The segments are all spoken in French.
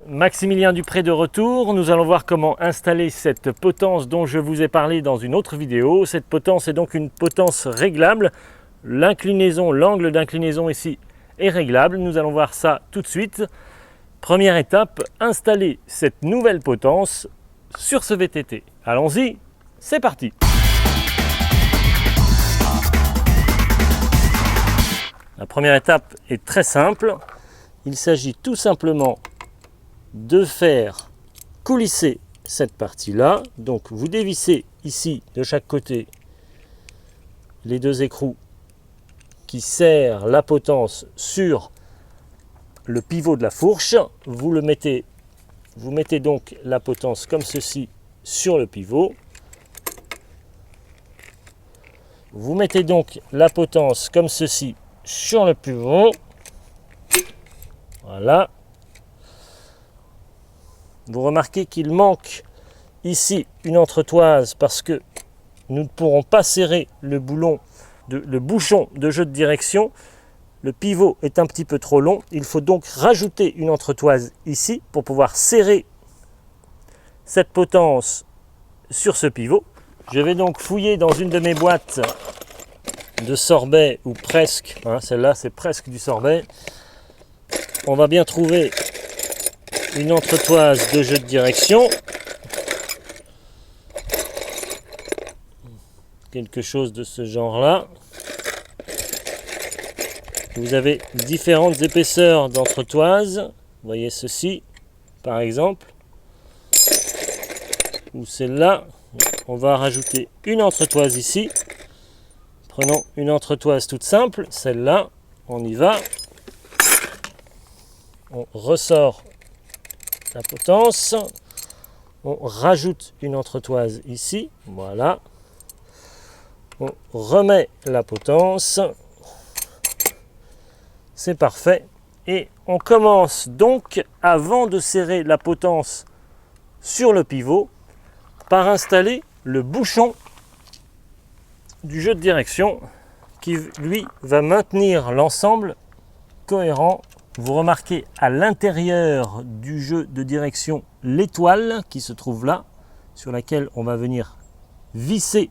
Maximilien Dupré de retour. Nous allons voir comment installer cette potence dont je vous ai parlé dans une autre vidéo. Cette potence est donc une potence réglable. L'inclinaison, l'angle d'inclinaison ici est réglable. Nous allons voir ça tout de suite. Première étape, installer cette nouvelle potence sur ce VTT. Allons-y, c'est parti! La première étape est très simple. Il s'agit tout simplement de faire coulisser cette partie-là. Donc vous dévissez ici de chaque côté les deux écrous qui serrent la potence sur le pivot de la fourche. Vous mettez donc la potence comme ceci sur le pivot. Vous mettez donc la potence comme ceci sur le pivot. Voilà. Vous remarquez qu'il manque ici une entretoise parce que nous ne pourrons pas serrer le bouchon de jeu de direction. Le pivot est un petit peu trop long. Il faut donc rajouter une entretoise ici pour pouvoir serrer cette potence sur ce pivot. Je vais donc fouiller dans une de mes boîtes de sorbet, ou presque, celle-là c'est presque du sorbet. On va bien trouver une entretoise de jeu de direction. Quelque chose de ce genre-là. Vous avez différentes épaisseurs d'entretoise. Vous voyez ceci, par exemple. Ou celle-là. On va rajouter une entretoise ici. Prenons une entretoise toute simple, celle-là. On y va. On ressort la potence. On rajoute une entretoise ici. Voilà. On remet la potence. C'est parfait. Et on commence donc, avant de serrer la potence sur le pivot, par installer le bouchon du jeu de direction qui, lui, va maintenir l'ensemble cohérent. Vous remarquez à l'intérieur du jeu de direction l'étoile qui se trouve là, sur laquelle on va venir visser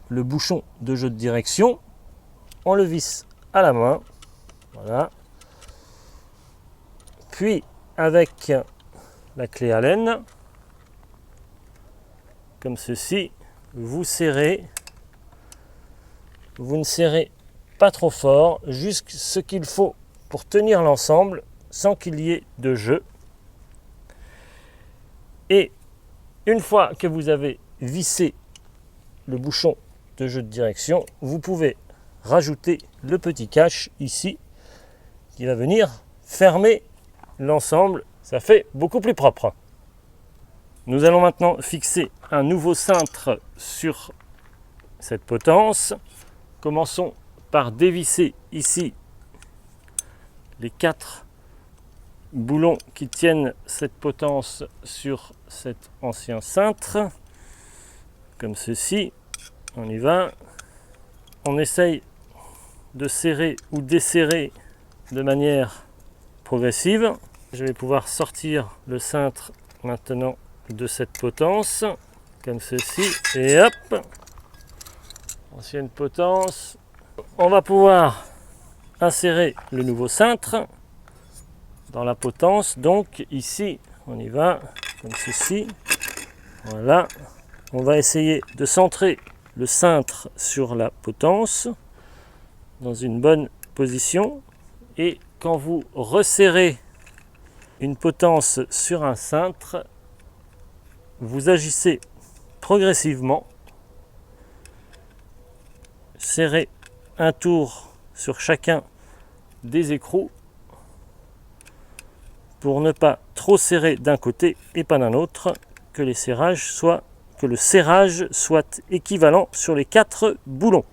le bouchon de jeu de direction. On le visse à la main. Voilà. Puis avec la clé Allen, comme ceci, vous serrez. Vous ne serrez pas trop fort, juste ce qu'il faut pour tenir l'ensemble sans qu'il y ait de jeu. Et une fois que vous avez vissé le bouchon de jeu de direction, vous pouvez rajouter le petit cache ici qui va venir fermer l'ensemble. Ça fait beaucoup plus propre. Nous allons maintenant fixer un nouveau cintre sur cette potence. Commençons par dévisser ici les 4 boulons qui tiennent cette potence sur cet ancien cintre, comme ceci. On y va. On essaye de serrer ou desserrer de manière progressive. Je vais pouvoir sortir le cintre maintenant de cette potence, comme ceci, et hop, ancienne potence. On va pouvoir insérer le nouveau cintre dans la potence. Donc ici, on y va, comme ceci. Voilà. On va essayer de centrer le cintre sur la potence dans une bonne position. Et quand vous resserrez une potence sur un cintre, vous agissez progressivement. Serrez un tour sur chacun des écrous pour ne pas trop serrer d'un côté et pas d'un autre, que le serrage soit équivalent sur les 4 boulons.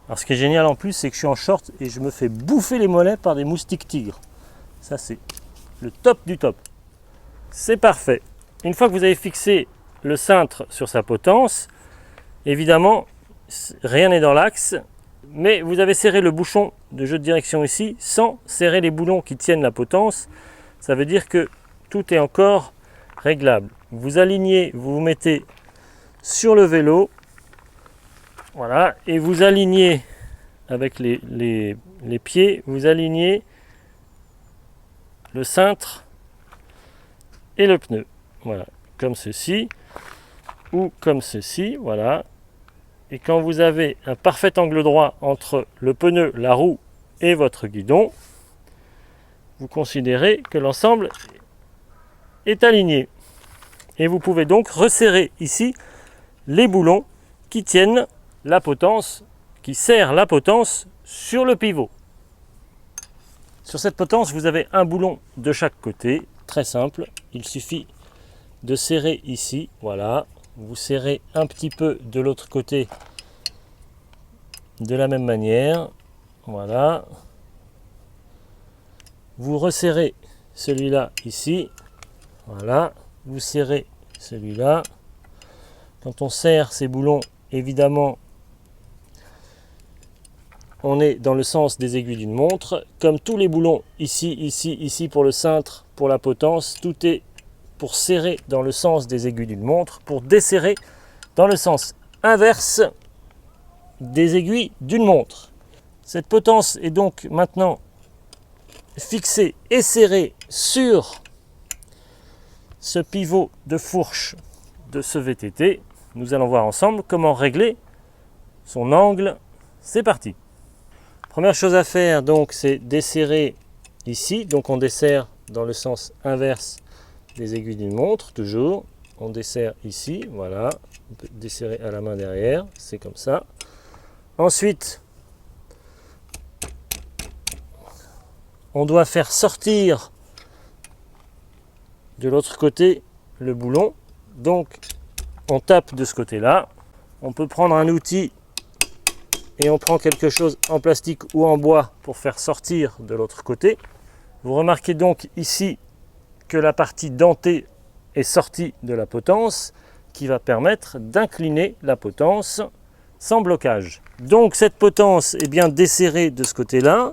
Alors ce qui est génial en plus, c'est que je suis en short et je me fais bouffer les mollets par des moustiques tigres. Ça c'est le top du top. C'est parfait. Une fois que vous avez fixé le cintre sur sa potence, évidemment, rien n'est dans l'axe, mais vous avez serré le bouchon de jeu de direction ici sans serrer les boulons qui tiennent la potence. Ça veut dire que tout est encore réglable. Vous alignez, vous vous mettez sur le vélo, voilà, et vous alignez avec les pieds, vous alignez le cintre et le pneu, voilà, comme ceci, ou comme ceci, voilà. Et quand vous avez un parfait angle droit entre le pneu, la roue et votre guidon, vous considérez que l'ensemble est aligné. Et vous pouvez donc resserrer ici les boulons qui tiennent la potence, qui serrent la potence sur le pivot. Sur cette potence, vous avez un boulon de chaque côté, très simple. Il suffit de serrer ici, voilà. Vous serrez un petit peu de l'autre côté de la même manière, voilà. Vous resserrez celui-là ici, voilà. Vous serrez celui-là. Quand on serre ces boulons, évidemment, on est dans le sens des aiguilles d'une montre. Comme tous les boulons, ici, ici, ici pour le cintre, pour la potence, tout est pour serrer dans le sens des aiguilles d'une montre, pour desserrer dans le sens inverse des aiguilles d'une montre. Cette potence est donc maintenant fixée et serrée sur ce pivot de fourche de ce VTT. Nous allons voir ensemble comment régler son angle. C'est parti. Première chose à faire, donc, c'est desserrer ici. Donc on desserre dans le sens inverse des aiguilles d'une montre, toujours. On desserre ici, voilà. On peut desserrer à la main derrière, c'est comme ça. Ensuite, on doit faire sortir de l'autre côté le boulon. Donc on tape de ce côté-là. On peut prendre un outil et on prend quelque chose en plastique ou en bois pour faire sortir de l'autre côté. Vous remarquez donc ici que la partie dentée est sortie de la potence, qui va permettre d'incliner la potence sans blocage. Donc cette potence est bien desserrée de ce côté-là.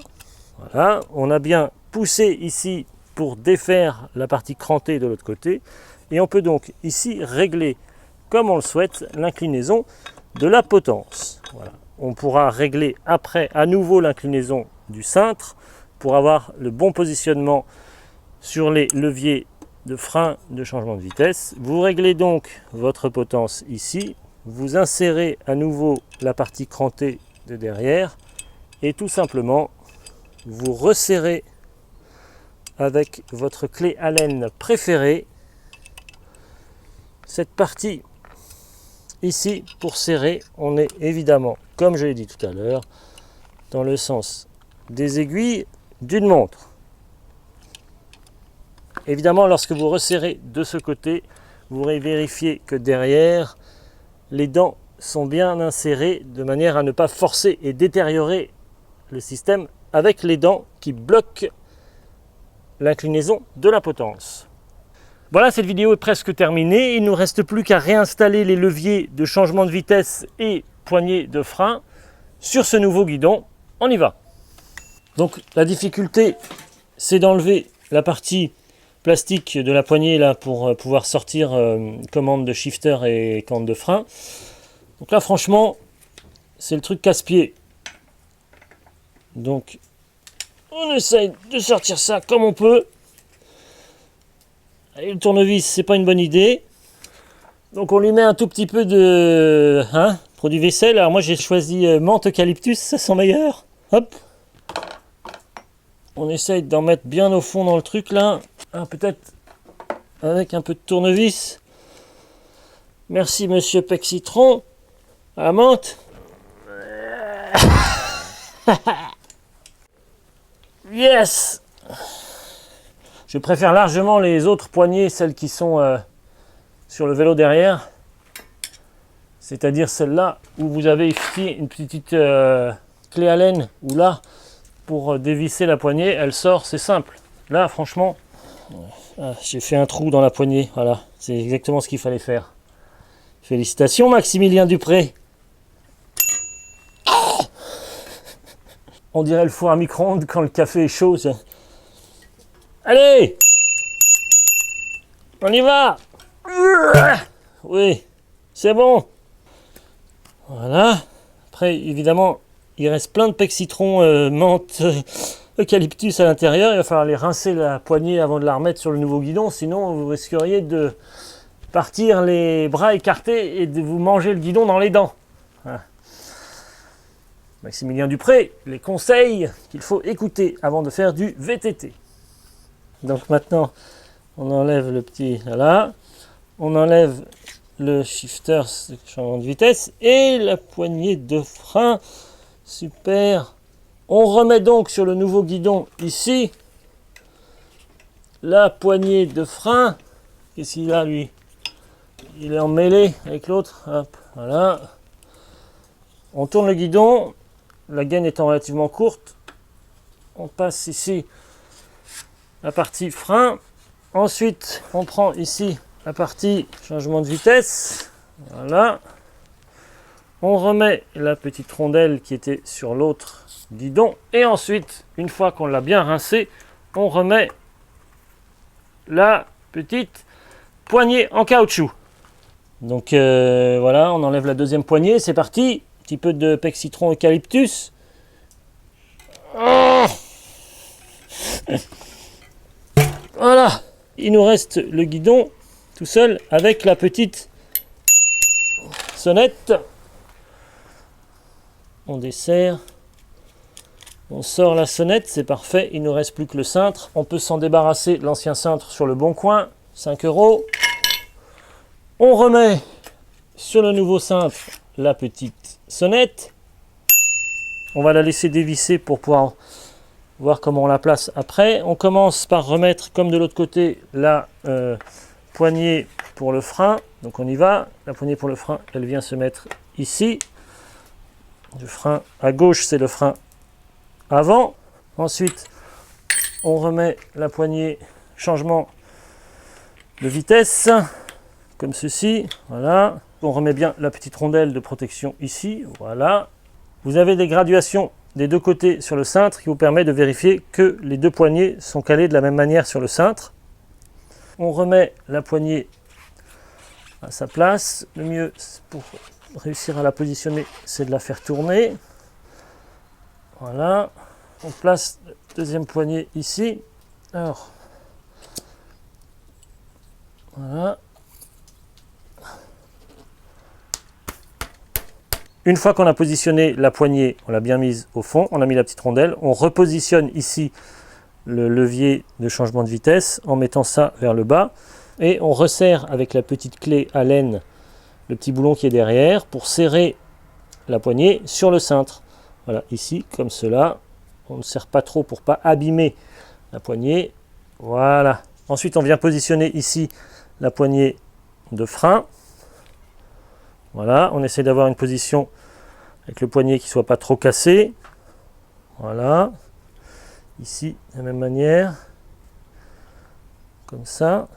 Voilà, on a bien poussé ici pour défaire la partie crantée de l'autre côté. Et on peut donc ici régler, comme on le souhaite, l'inclinaison de la potence. Voilà. On pourra régler après à nouveau l'inclinaison du cintre pour avoir le bon positionnement sur les leviers de frein de changement de vitesse. Vous réglez donc votre potence ici. Vous insérez à nouveau la partie crantée de derrière et tout simplement vous resserrez avec votre clé Allen préférée cette partie ici. Pour serrer, on est évidemment, comme je l'ai dit tout à l'heure, dans le sens des aiguilles d'une montre. Évidemment, lorsque vous resserrez de ce côté, vous vérifiez que derrière, les dents sont bien insérées de manière à ne pas forcer et détériorer le système avec les dents qui bloquent l'inclinaison de la potence. Voilà, cette vidéo est presque terminée. Il ne nous reste plus qu'à réinstaller les leviers de changement de vitesse et poignées de frein sur ce nouveau guidon. On y va. Donc la difficulté, c'est d'enlever la partie plastique de la poignée là pour pouvoir sortir commande de shifter et commande de frein. Donc là franchement c'est le truc casse-pied. Donc on essaye de sortir ça comme on peut. Allez, le tournevis c'est pas une bonne idée. Donc on lui met un tout petit peu de produit vaisselle. Alors moi j'ai choisi menthe eucalyptus, ça sent meilleur. Hop. On essaye d'en mettre bien au fond dans le truc là. Peut-être avec un peu de tournevis. Merci monsieur Pec Citron. À la menthe. Yes. Je préfère largement les autres poignées, celles qui sont sur le vélo derrière. C'est-à-dire celle-là où vous avez ici une petite clé Allen ou là pour dévisser la poignée, elle sort, c'est simple. Là franchement, j'ai fait un trou dans la poignée, voilà, c'est exactement ce qu'il fallait faire. Félicitations Maximilien Dupré. On dirait le four à micro-ondes quand le café est chaud. Ça. Allez! On y va. Oui, c'est bon. Voilà. Après, évidemment, il reste plein de pecs citron, menthe, eucalyptus à l'intérieur. Il va falloir les rincer la poignée avant de la remettre sur le nouveau guidon. Sinon, vous risqueriez de partir les bras écartés et de vous manger le guidon dans les dents. Voilà. Maximilien Dupré, les conseils qu'il faut écouter avant de faire du VTT. Donc maintenant, on enlève le petit là. On enlève le shifter, le changement de vitesse et la poignée de frein. Super. On remet donc sur le nouveau guidon ici la poignée de frein. Qu'est-ce qu'il a lui? Il est emmêlé avec l'autre. Hop, voilà. On tourne le guidon. La gaine étant relativement courte. On passe ici la partie frein. Ensuite, on prend ici la partie changement de vitesse. Voilà. On remet la petite rondelle qui était sur l'autre guidon. Et ensuite, une fois qu'on l'a bien rincé, on remet la petite poignée en caoutchouc. Donc voilà, on enlève la deuxième poignée. C'est parti. Un petit peu de pec citron eucalyptus. Oh voilà. Il nous reste le guidon tout seul avec la petite sonnette. On desserre. On sort la sonnette, c'est parfait. Il ne nous reste plus que le cintre. On peut s'en débarrasser, l'ancien cintre sur le bon coin. 5 €. On remet sur le nouveau cintre la petite sonnette. On va la laisser dévisser pour pouvoir voir comment on la place après. On commence par remettre, comme de l'autre côté, la poignée pour le frein. Donc on y va. La poignée pour le frein, elle vient se mettre ici. Le frein à gauche, c'est le frein avant. Ensuite, on remet la poignée changement de vitesse, comme ceci. Voilà. On remet bien la petite rondelle de protection ici. Voilà. Vous avez des graduations des deux côtés sur le cintre qui vous permet de vérifier que les deux poignées sont calées de la même manière sur le cintre. On remet la poignée à sa place. Le mieux pour réussir à la positionner, c'est de la faire tourner. Voilà. On place la deuxième poignée ici. Alors, voilà. Une fois qu'on a positionné la poignée, on l'a bien mise au fond, on a mis la petite rondelle, on repositionne ici le levier de changement de vitesse en mettant ça vers le bas et on resserre avec la petite clé Allen le petit boulon qui est derrière pour serrer la poignée sur le cintre. Voilà, ici, comme cela. On ne serre pas trop pour ne pas abîmer la poignée. Voilà. Ensuite, on vient positionner ici la poignée de frein. Voilà, on essaie d'avoir une position avec le poignet qui ne soit pas trop cassé. Voilà. Ici, de la même manière. Comme ça.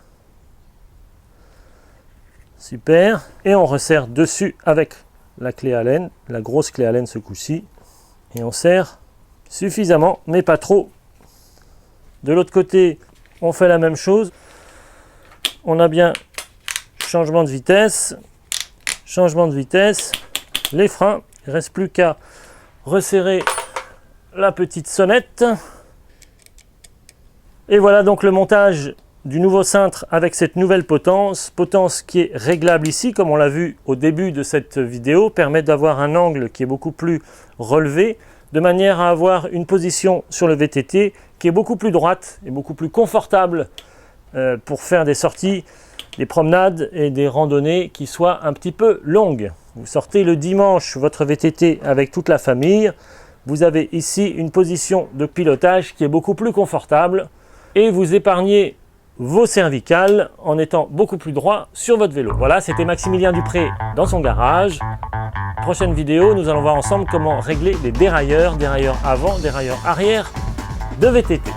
Super. Et on resserre dessus avec la clé Allen, la grosse clé Allen ce coup-ci. Et on serre suffisamment, mais pas trop. De l'autre côté, on fait la même chose. On a bien changement de vitesse. Changement de vitesse, les freins, il ne reste plus qu'à resserrer la petite sonnette. Et voilà donc le montage du nouveau cintre avec cette nouvelle potence qui est réglable ici, comme on l'a vu au début de cette vidéo, permet d'avoir un angle qui est beaucoup plus relevé, de manière à avoir une position sur le VTT qui est beaucoup plus droite et beaucoup plus confortable pour faire des sorties, des promenades et des randonnées qui soient un petit peu longues. Vous sortez le dimanche votre VTT avec toute la famille, vous avez ici une position de pilotage qui est beaucoup plus confortable et vous épargnez vos cervicales en étant beaucoup plus droit sur votre vélo. Voilà, c'était Maximilien Dupré dans son garage. Prochaine vidéo, nous allons voir ensemble comment régler les dérailleurs avant, dérailleurs arrière de VTT.